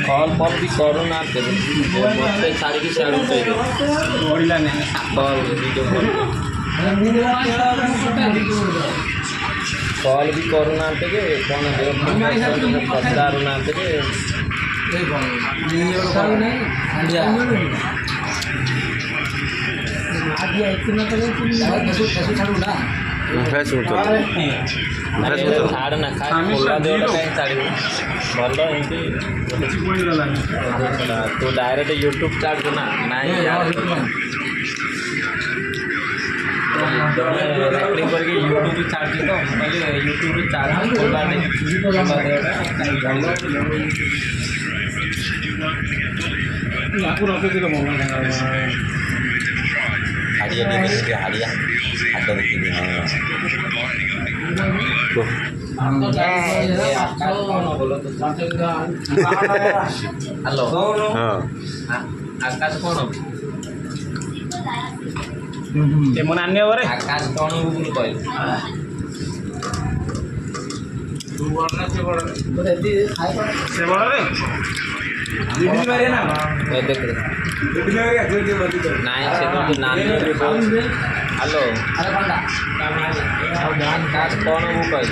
call fall भी करूना मत छाड़ी सियाड़ू कॉल वीडियो कॉल भी करूना कौन पचारूना छाड़ना भल तू डायरेक्ट यूट्यूब छाड़ू ना रेकर्डिंग करके यूट्यूब छाड़ी तो कहले यूट्यूब छाड़ खोला हाड़िया देखिए हाड़िया हाथ देखिए हेलो आकाश कौन मन आने आकाश कौन बोल कहल से बड़े नाइन से तो नानी हेलो आकाश कौन वो कहल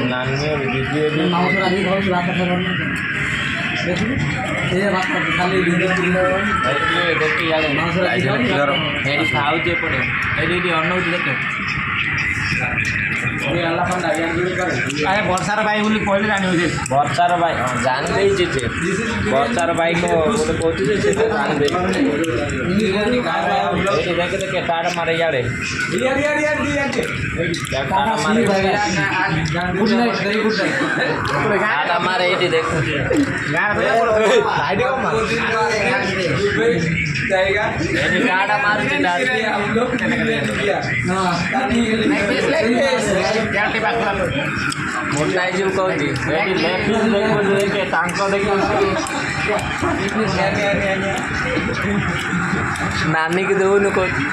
नानी खाऊे पड़े अनौती देखे बर्षार भाई बोली कहले जानी बर्षार भाई जान बर्षार भाई को बोले देखे देखे टाटा मारे इे टाटा मारे ये देख टाटा मारे मोटा जो कहती नानी की दौन कहती